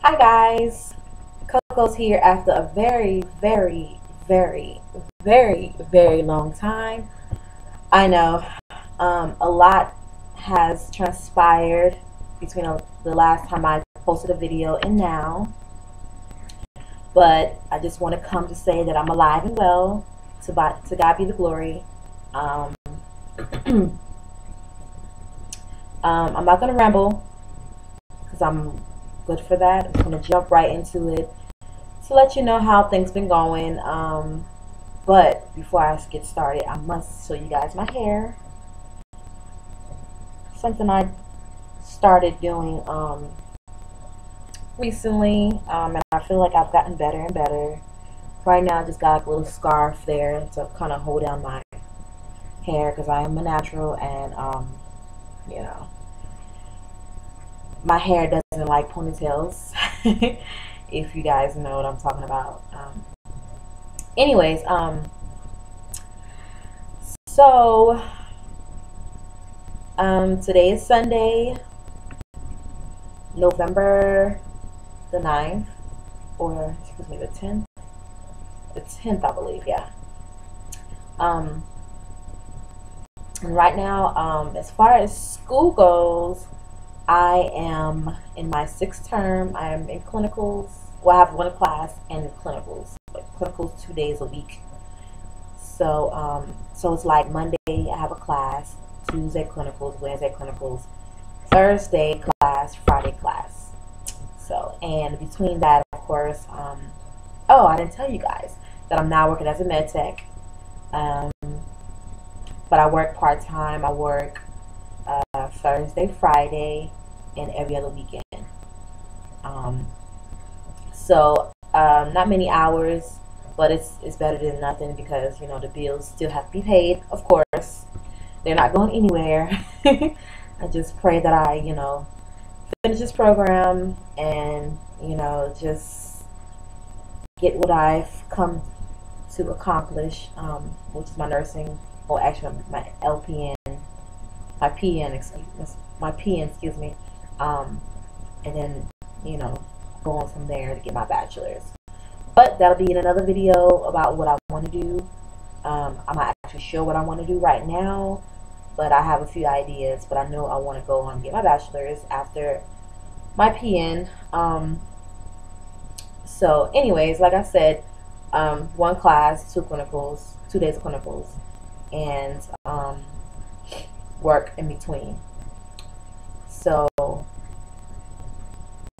Hi guys, Coco's here after a very long time. I know a lot has transpired between the last time I posted a video and now, but I just want to come to say that I'm alive and well. To God be the glory. Um, I'm not going to ramble because I'm good for that. I'm going to jump right into it to let you know how things been going. But before I get started, I must show you guys my hair. Something I started doing recently, and I feel like I've gotten better and better. Right now, I just got like a little scarf there to kind of hold down my hair because I am a natural, and you know, my hair doesn't like ponytails. If you guys know what I'm talking about. Anyways, so today is Sunday, November the 9th, or excuse me, the 10th. The 10th, I believe, yeah. Um, and right now, as far as school goes, I am in my sixth term. I am in clinicals. Well, I have one class and clinicals. Like clinicals 2 days a week. So it's like Monday I have a class, Tuesday clinicals, Wednesday clinicals, Thursday class, Friday class. So, and between that, of course, oh, I didn't tell you guys that I'm now working as a med tech. Um, but I work part time. I work Thursday, Friday, and every other weekend. Um, not many hours, but it's better than nothing because the bills still have to be paid. Of course, they're not going anywhere. I just pray that I finish this program and just get what I've come to accomplish, which is my nursing, or actually my LPN, my PN, excuse me, and then go on from there to get my bachelor's. But that'll be in another video about what I want to do. I'm not actually sure what I want to do right now, but I have a few ideas. But I know I want to go on and get my bachelor's after my PN. So anyways, like I said, one class, two clinicals, 2 days of clinicals, and work in between. So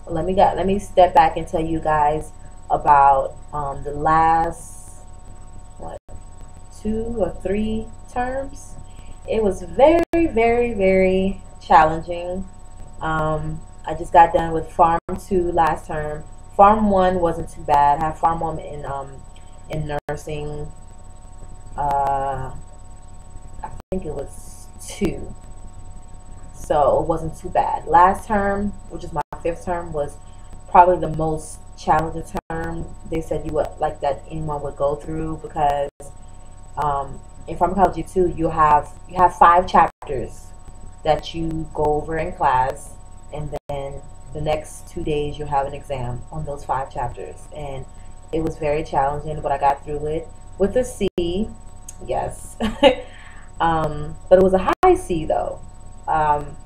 let me step back and tell you guys about the last 2 or 3 terms. It was very challenging. I just got done with Farm 2 last term. Farm 1 wasn't too bad. I had Farm 1 in nursing. I think it was 2. So it wasn't too bad. Last term, which is my 5th term, was probably the most challenging term they said you would like that anyone would go through because in pharmacology too, you have 5 chapters that you go over in class, and then the next 2 days you have an exam on those 5 chapters, and it was very challenging, but I got through it with a C. Yes. But it was a high C though.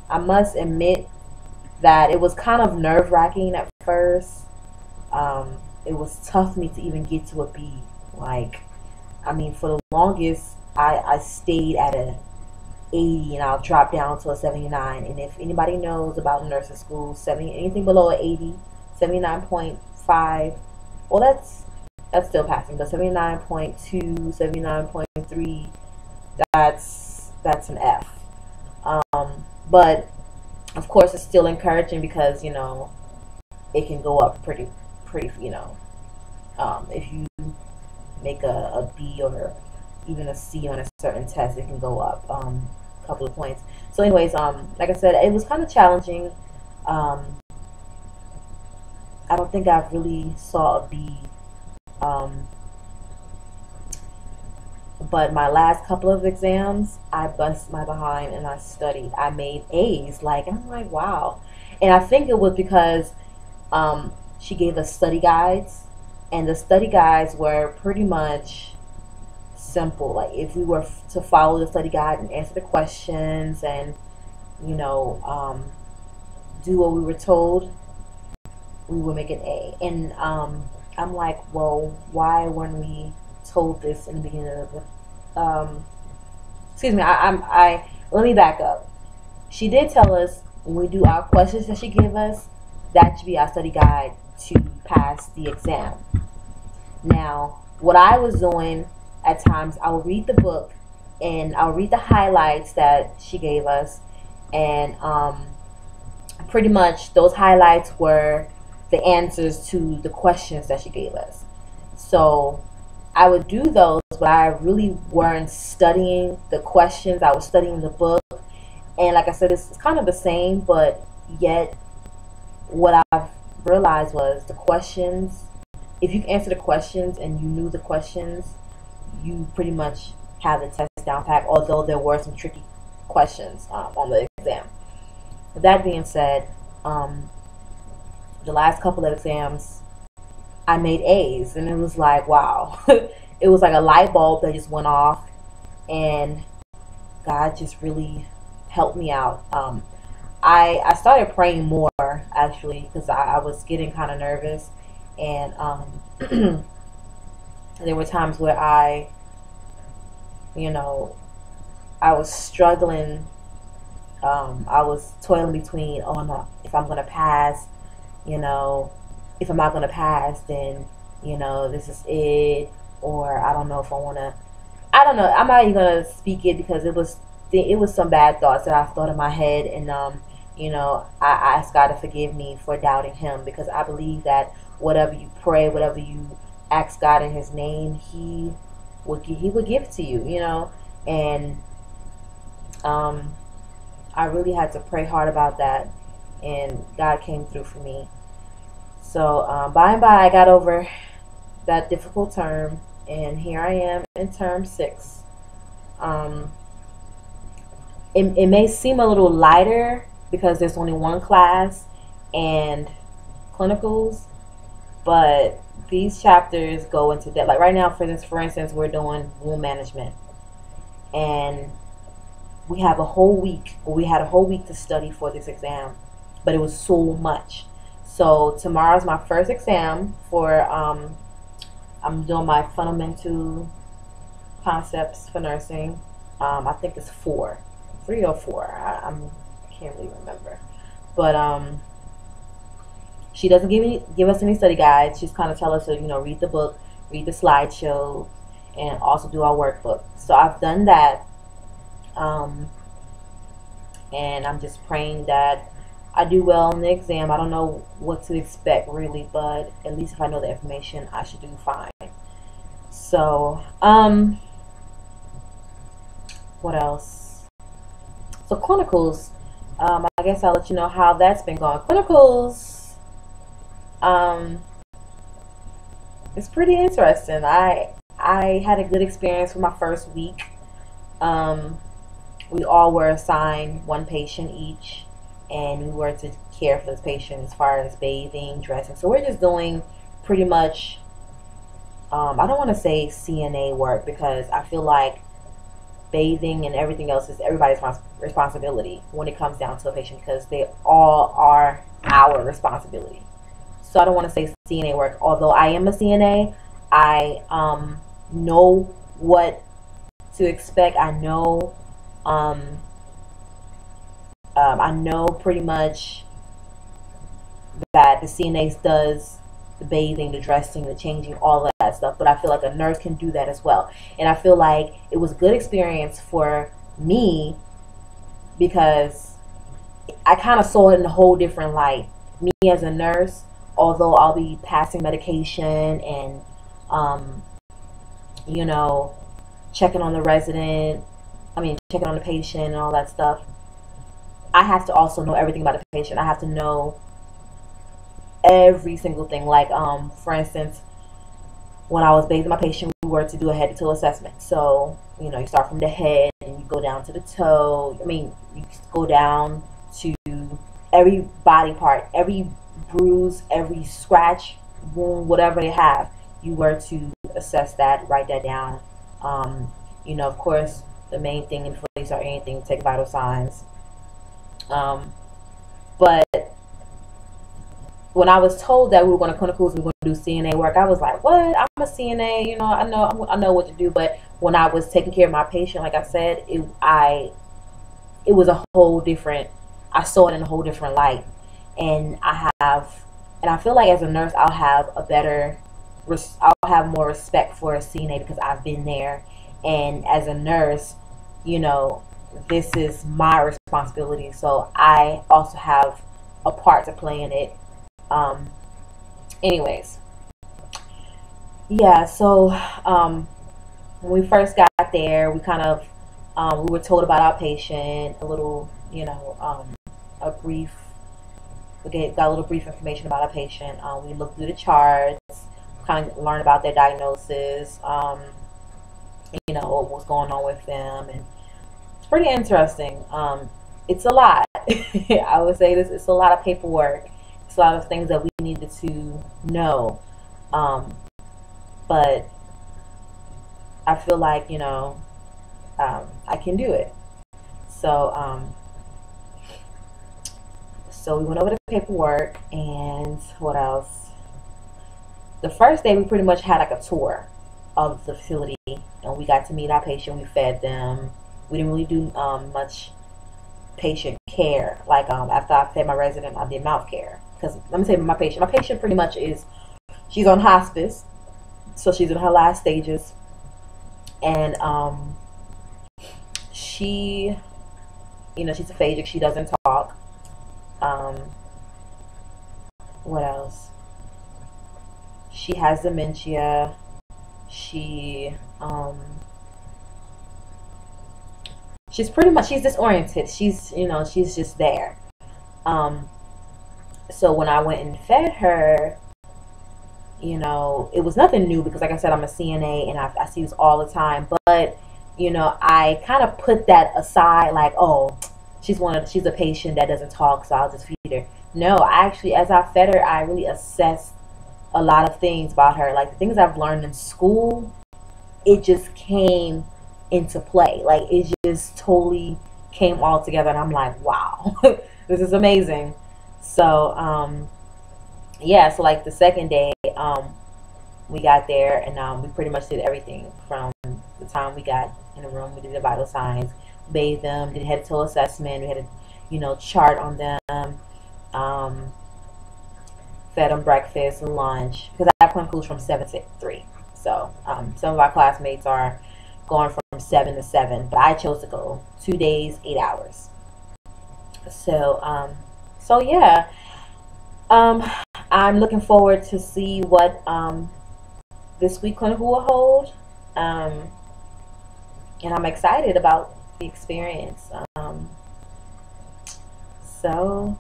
I must admit that it was kind of nerve-wracking at first. It was tough for me to even get to a B. Like, I mean, for the longest, I stayed at a 80 and I'll drop down to a 79. And if anybody knows about nursing school, anything below a 80, 79.5, well, that's still passing. But 79.2, 79.3, that's an F. But of course, it's still encouraging because it can go up pretty. If you make a B or even a C on a certain test, it can go up a couple of points. So anyways, like I said, it was kind of challenging. I don't think I really saw a B, but my last couple of exams, I bust my behind and I studied. I made A's, and I'm like, wow. And I think it was because she gave us study guides, and the study guides were pretty much simple. Like if we were to follow the study guide and answer the questions and do what we were told, we would make an A. And I'm like, well, why weren't we told this in the beginning of the excuse me, I let me back up. She did tell us when we do our questions that she gave us, that should be our study guide to pass the exam. Now, what I was doing at times, I would read the book and I'll read the highlights that she gave us, and pretty much those highlights were the answers to the questions that she gave us. So I would do those, but I really weren't studying the questions. I was studying the book. And like I said, it's kind of the same, but yet what I've realized was the questions, if you answer the questions and you knew the questions, you pretty much have the test down pat, although there were some tricky questions on the exam. With that being said, the last couple of exams, I made A's, and it was like, wow. It was like a light bulb that just went off, and God just really helped me out. I started praying more, actually, because I was getting kind of nervous, and there were times where I was struggling. I was toiling between, oh, if I'm going to pass, if I'm not going to pass, then, this is it, or I don't know if I want to, I don't know. I'm not even going to speak it because it was some bad thoughts that I thought in my head, and, I asked God to forgive me for doubting him, because I believe that whatever you pray, whatever you ask God in his name, he would give it to you, and I really had to pray hard about that, and God came through for me. So by and by, I got over that difficult term, and here I am in term 6. It may seem a little lighter because there's only one class and clinicals, but these chapters go into depth. Like right now, for instance, we're doing wound management, and we had a whole week to study for this exam, but it was so much. So tomorrow's my first exam for I'm doing my fundamental concepts for nursing. I think it's 3 or 4. I can't really remember, but she doesn't give us any study guides. She's kind of tell us to read the book, read the slideshow, and also do our workbook. So I've done that, and I'm just praying that I do well in the exam. I don't know what to expect really, but at least if I know the information, I should do fine. So what else? So clinicals, I guess I'll let you know how that's been going. Clinicals, it's pretty interesting. I had a good experience for my first week. We all were assigned one patient each, and we were to care for this patient as far as bathing, dressing. So we're just doing pretty much, I don't want to say CNA work, because I feel like bathing and everything else is everybody's responsibility when it comes down to a patient, because they all are our responsibility. So I don't want to say CNA work, although I am a CNA. I know what to expect. I know pretty much that the CNA does the bathing, the dressing, the changing, all of that stuff, but I feel like a nurse can do that as well. And I feel like it was a good experience for me because I kind of saw it in a whole different light. Me as a nurse, although I'll be passing medication and checking on the resident, checking on the patient and all that stuff, I have to also know everything about the patient. I have to know every single thing. Like, for instance, when I was bathing my patient, we were to do a head-to-toe assessment. So, you start from the head and you go down to the toe. You go down to every body part, every bruise, every scratch, wound, whatever they have, you were to assess that, write that down. Of course, the main thing before you start anything, take vital signs. But when I was told that we were going to clinicals, we were going to do CNA work, I was like, what? I'm a CNA, I know what to do. But when I was taking care of my patient, like I said, it was a whole different, I saw it in a whole different light. And I feel like as a nurse, I'll have more respect for a CNA because I've been there. And as a nurse, this is my responsibility. So I also have a part to play in it. Anyways, yeah, so when we first got there, we kind of we were told about our patient, a little, a brief. Got a little brief information about our patient. We looked through the charts, kind of learned about their diagnosis, what was going on with them, and it's pretty interesting. It's a lot. I would say this. It's a lot of paperwork. It's a lot of things that we needed to know. But I feel like I can do it. So we went over the paperwork, and what else? The first day we pretty much had like a tour of the facility, and we got to meet our patient. We fed them. We didn't really do much patient care. Like after I fed my resident, I did mouth care. Because let me tell you, my patient pretty much she's on hospice, so she's in her last stages, and she's aphakic. She doesn't talk. What else? She has dementia. She's disoriented. She's just there. So when I went and fed her, it was nothing new because, like I said, I'm a CNA and I see this all the time. But I kind of put that aside, like, oh, she's a patient that doesn't talk, so I'll just feed her. No, actually, as I fed her, I really assessed a lot of things about her. Like the things I've learned in school, it just came into play. Like it just totally came all together, and I'm like, wow, this is amazing. So yeah, so like the second day, we got there, and we pretty much did everything from the time we got in the room. We did the vital signs, bathed them, did head to toe assessment. We had a chart on them, fed them breakfast and lunch because I have clinicals from 7 to 3. So some of our classmates are going from 7 to 7, but I chose to go 2 days, 8 hours. So yeah, I'm looking forward to see what this week clinical will hold, and I'm excited about the experience. So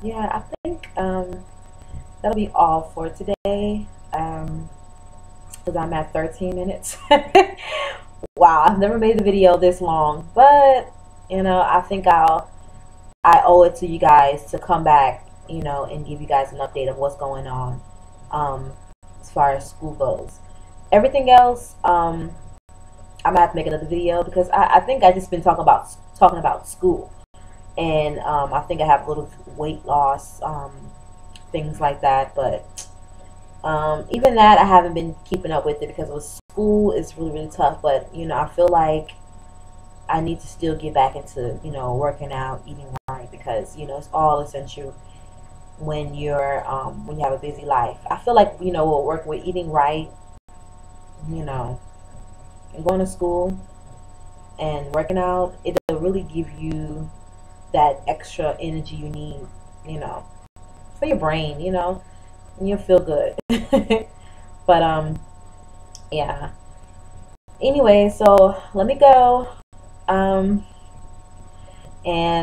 yeah, I think that'll be all for today, because I'm at 13 minutes. Wow, I've never made a video this long, but I think I owe it to you guys to come back, and give you guys an update of what's going on, as far as school goes. Everything else, I'm gonna have to make another video because I think I just been talking about school, and I think I have a little weight loss, things like that. But even that, I haven't been keeping up with it because with school it's really tough. But I feel like I need to still get back into working out, eating right, because it's all essential when you have a busy life. I feel like working with eating right, and going to school and working out, it'll really give you that extra energy you need, for your brain, and you'll feel good. But yeah. Anyway, so let me go. And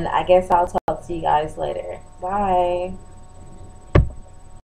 I guess I'll talk to you guys later. Bye.